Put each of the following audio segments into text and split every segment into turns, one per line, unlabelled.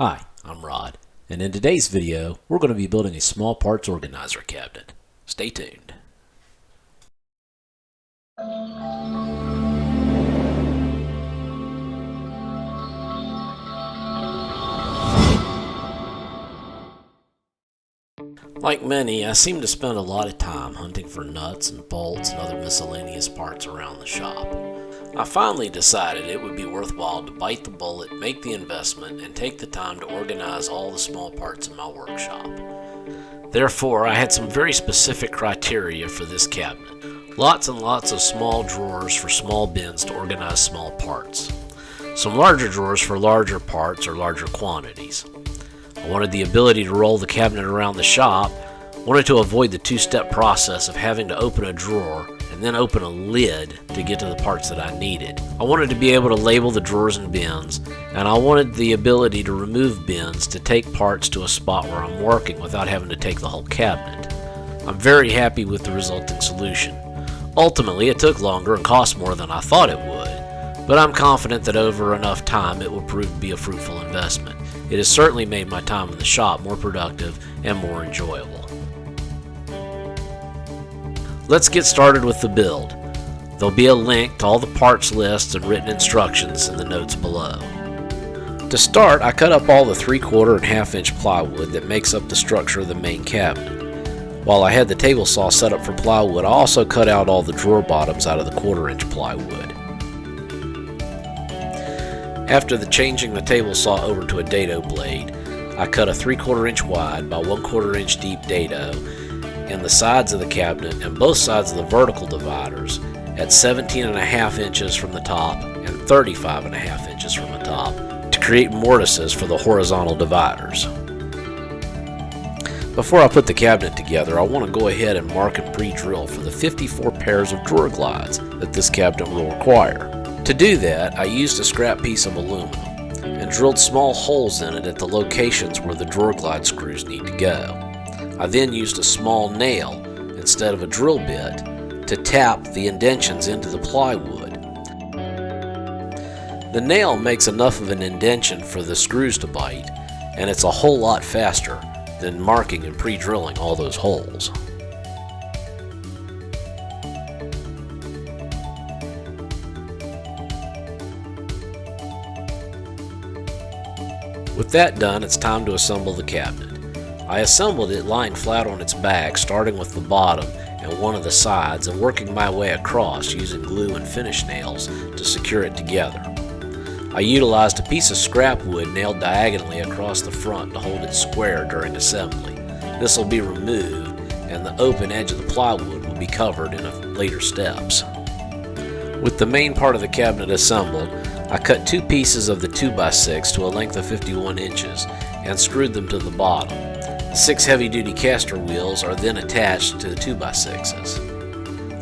Hi, I'm Rod, and in today's video, we're going to be building a small parts organizer cabinet. Stay tuned. Like many, I seem to spend a lot of time hunting for nuts and bolts and other miscellaneous parts around the shop. I finally decided it would be worthwhile to bite the bullet, make the investment, and take the time to organize all the small parts in my workshop. Therefore, I had some very specific criteria for this cabinet. Lots and lots of small drawers for small bins to organize small parts. Some larger drawers for larger parts or larger quantities. I wanted the ability to roll the cabinet around the shop, wanted to avoid the two-step process of having to open a drawer and then open a lid to get to the parts that I needed. I wanted to be able to label the drawers and bins, and I wanted the ability to remove bins to take parts to a spot where I'm working without having to take the whole cabinet. I'm very happy with the resulting solution. Ultimately, it took longer and cost more than I thought it would, but I'm confident that over enough time it will prove to be a fruitful investment. It has certainly made my time in the shop more productive and more enjoyable. Let's get started with the build. There'll be a link to all the parts lists and written instructions in the notes below. To start, I cut up all the 3/4 and 1/2 inch plywood that makes up the structure of the main cabinet. While I had the table saw set up for plywood, I also cut out all the drawer bottoms out of the 1/4 inch plywood. After changing the table saw over to a dado blade, I cut a 3/4 inch wide by 1/4 inch deep dado in the sides of the cabinet and both sides of the vertical dividers at 17.5 inches from the top and 35.5 inches from the top to create mortises for the horizontal dividers. Before I put the cabinet together, I want to go ahead and mark and pre-drill for the 54 pairs of drawer glides that this cabinet will require. To do that, I used a scrap piece of aluminum and drilled small holes in it at the locations where the drawer glide screws need to go. I then used a small nail instead of a drill bit to tap the indentions into the plywood. The nail makes enough of an indention for the screws to bite, and it's a whole lot faster than marking and pre-drilling all those holes. With that done, it's time to assemble the cabinet. I assembled it lying flat on its back, starting with the bottom and one of the sides and working my way across using glue and finish nails to secure it together. I utilized a piece of scrap wood nailed diagonally across the front to hold it square during assembly. This will be removed and the open edge of the plywood will be covered in later steps. With the main part of the cabinet assembled, I cut two pieces of the 2x6 to a length of 51 inches and screwed them to the bottom. 6 heavy-duty caster wheels are then attached to the 2x6s.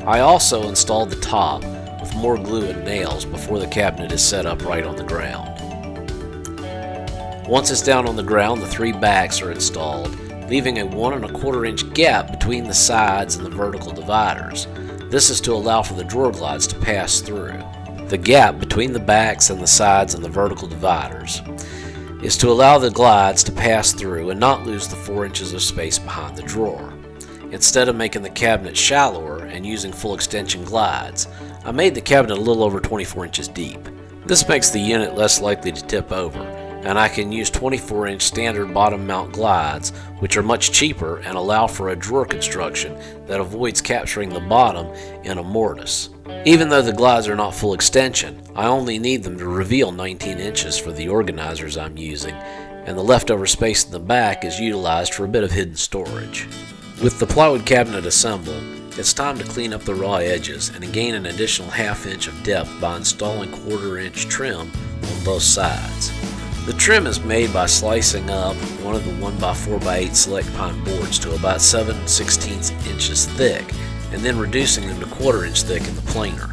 I also installed the top with more glue and nails before the cabinet is set up right on the ground. Once it's down on the ground, the 3 backs are installed, leaving a 1 1/4 inch gap between the sides and the vertical dividers. This is to allow for the drawer glides to pass through. The gap between the backs and the sides and the vertical dividers is to allow the glides to pass through and not lose the 4 inches of space behind the drawer. Instead of making the cabinet shallower and using full extension glides, I made the cabinet a little over 24 inches deep. This makes the unit less likely to tip over, and I can use 24 inch standard bottom mount glides, which are much cheaper and allow for a drawer construction that avoids capturing the bottom in a mortise. Even though the glides are not full extension, I only need them to reveal 19 inches for the organizers I'm using, and the leftover space in the back is utilized for a bit of hidden storage. With the plywood cabinet assembled, it's time to clean up the raw edges and gain an additional 1/2 inch of depth by installing 1/4 inch trim on both sides. The trim is made by slicing up one of the 1x4x8 select pine boards to about 7/16 inches thick and then reducing them to 1/4 inch thick in the planer.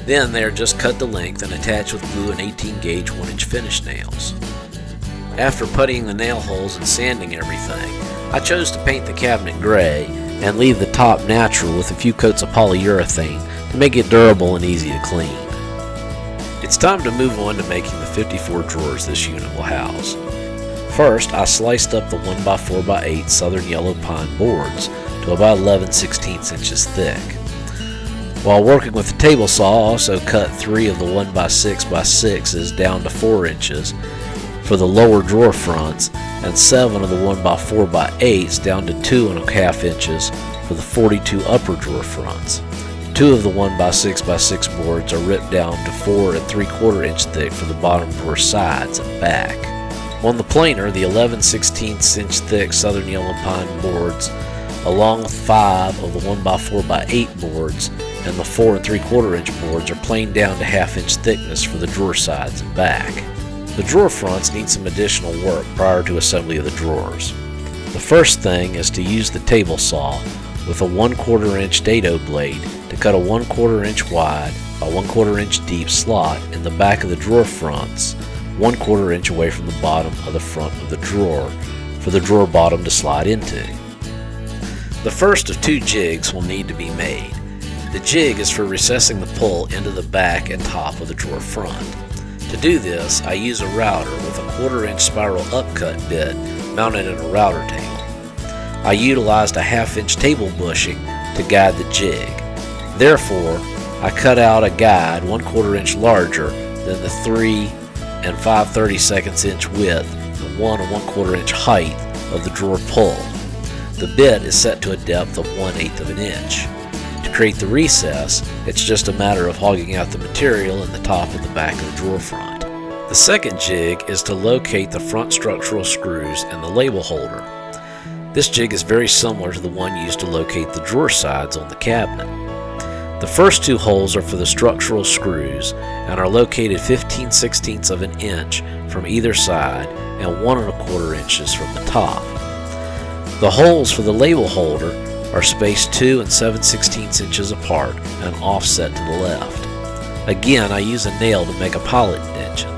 Then they are just cut to length and attached with glue and 18 gauge 1 inch finish nails. After puttying the nail holes and sanding everything, I chose to paint the cabinet gray and leave the top natural with a few coats of polyurethane to make it durable and easy to clean. It's time to move on to making the 54 drawers this unit will house. First, I sliced up the 1x4x8 Southern Yellow Pine boards to about 11/16 inches thick. While working with the table saw, I also cut 3 of the 1x6x6s down to 4 inches for the lower drawer fronts and 7 of the 1x4x8s down to 2.5 inches for the 42 upper drawer fronts. 2 of the 1x6x6 boards are ripped down to 4 3/4 inch thick for the bottom drawer sides and back. On the planer, the 11/16 inch thick Southern Yellow Pine boards, along with 5 of the 1x4x8 boards and the 4 3/4 inch boards, are planed down to 1/2 inch thickness for the drawer sides and back. The drawer fronts need some additional work prior to assembly of the drawers. The first thing is to use the table saw with a 1/4 inch dado blade to cut a 1/4 inch wide by 1/4 inch deep slot in the back of the drawer fronts, 1/4 inch away from the bottom of the front of the drawer for the drawer bottom to slide into. The first of 2 jigs will need to be made. The jig is for recessing the pull into the back and top of the drawer front. To do this, I use a router with a 1/4 inch spiral upcut bit mounted in a router table. I utilized a 1/2 inch table bushing to guide the jig. Therefore, I cut out a guide 1/4 inch larger than the 3 5/32 inch width and 1 1/4 inch height of the drawer pull. The bit is set to a depth of 1/8 of an inch. To create the recess, it's just a matter of hogging out the material in the top and the back of the drawer front. The second jig is to locate the front structural screws and the label holder. This jig is very similar to the one used to locate the drawer sides on the cabinet. The first 2 holes are for the structural screws and are located 15/16 of an inch from either side and 1 1/4 inches from the top. The holes for the label holder are spaced 2 7/16 inches apart and offset to the left. Again, I use a nail to make a pilot indention.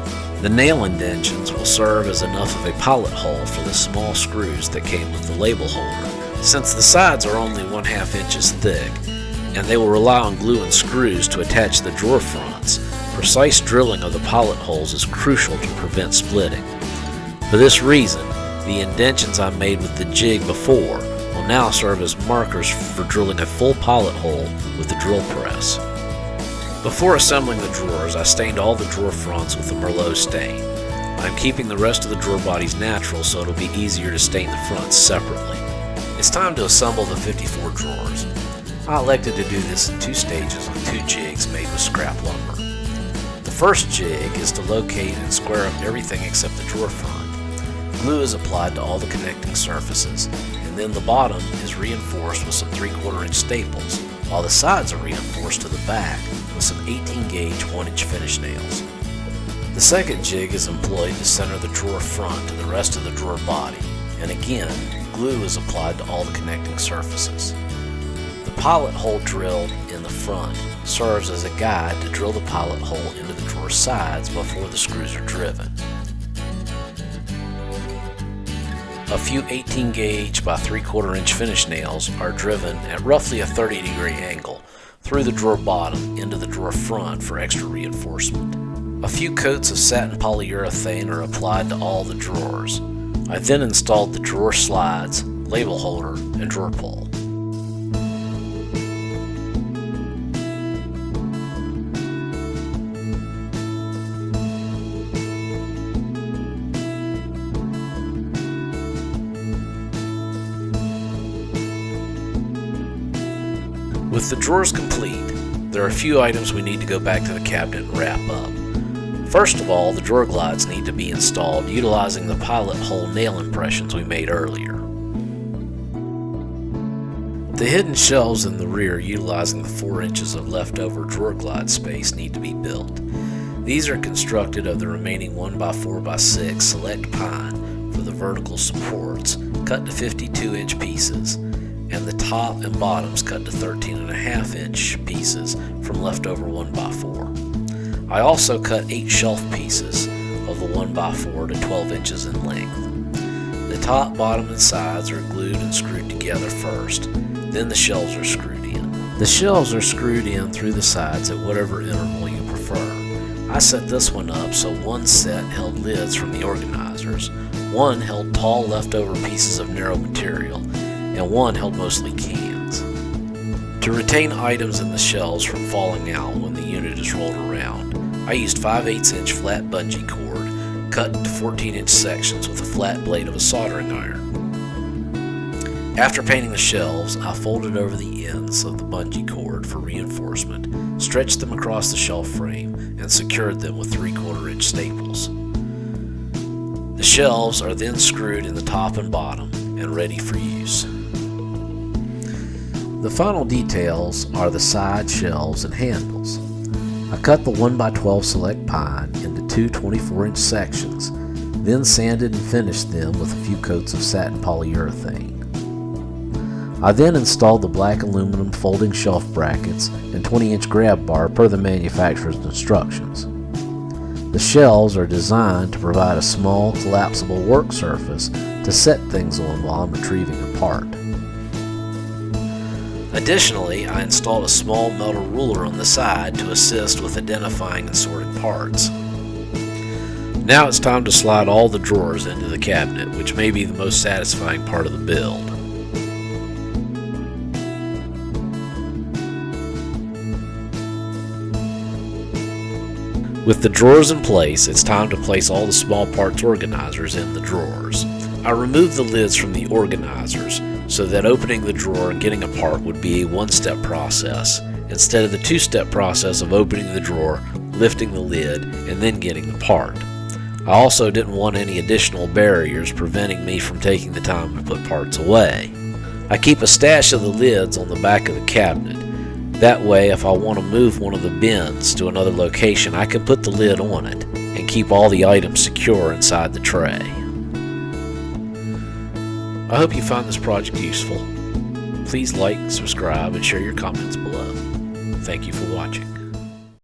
The nail indentions will serve as enough of a pilot hole for the small screws that came with the label holder. Since the sides are only 1/2 inches thick, and they will rely on glue and screws to attach the drawer fronts, precise drilling of the pilot holes is crucial to prevent splitting. For this reason, the indentions I made with the jig before will now serve as markers for drilling a full pilot hole with the drill press. Before assembling the drawers, I stained all the drawer fronts with a Merlot stain. I'm keeping the rest of the drawer bodies natural so it'll be easier to stain the fronts separately. It's time to assemble the 54 drawers. I elected to do this in 2 stages with 2 jigs made with scrap lumber. The first jig is to locate and square up everything except the drawer front. Glue is applied to all the connecting surfaces, and then the bottom is reinforced with some 3/4 inch staples, while the sides are reinforced to the back with some 18 gauge 1 inch finish nails. The second jig is employed to center the drawer front to the rest of the drawer body, and again, glue is applied to all the connecting surfaces. The pilot hole drilled in the front serves as a guide to drill the pilot hole into the drawer sides before the screws are driven. A few 18 gauge by 3/4 inch finish nails are driven at roughly a 30-degree angle through the drawer bottom into the drawer front for extra reinforcement. A few coats of satin polyurethane are applied to all the drawers. I then installed the drawer slides, label holder, and drawer pull. With the drawers complete, there are a few items we need to go back to the cabinet and wrap up. First of all, the drawer glides need to be installed utilizing the pilot hole nail impressions we made earlier. The hidden shelves in the rear utilizing the 4 inches of leftover drawer glide space need to be built. These are constructed of the remaining 1x4x6 select pine for the vertical supports, cut to 52 inch pieces, and the top and bottoms cut to 13.5 inch pieces from leftover 1x4. I also cut 8 shelf pieces of the 1x4 to 12 inches in length. The top, bottom, and sides are glued and screwed together first, then the shelves are screwed in. The shelves are screwed in through the sides at whatever interval you prefer. I set this one up so one set held lids from the organizers, one held tall leftover pieces of narrow material, and one held mostly cans. To retain items in the shelves from falling out when the unit is rolled around, I used 5/8" flat bungee cord cut into 14" sections with a flat blade of a soldering iron. After painting the shelves, I folded over the ends of the bungee cord for reinforcement, stretched them across the shelf frame, and secured them with 3/4" staples. The shelves are then screwed in the top and bottom and ready for use. The final details are the side shelves and handles. I cut the 1x12 select pine into two 24" sections, then sanded and finished them with a few coats of satin polyurethane. I then installed the black aluminum folding shelf brackets and 20" grab bar per the manufacturer's instructions. The shelves are designed to provide a small collapsible work surface to set things on while I'm retrieving a part. Additionally, I installed a small metal ruler on the side to assist with identifying and sorting parts. Now it's time to slide all the drawers into the cabinet, which may be the most satisfying part of the build. With the drawers in place, it's time to place all the small parts organizers in the drawers. I removed the lids from the organizers so that opening the drawer and getting a part would be a one-step process, instead of the two-step process of opening the drawer, lifting the lid, and then getting the part. I also didn't want any additional barriers preventing me from taking the time to put parts away. I keep a stash of the lids on the back of the cabinet. That way, if I want to move one of the bins to another location, I can put the lid on it and keep all the items secure inside the tray. I hope you find this project useful. Please like, subscribe, and share your comments below. Thank you for watching.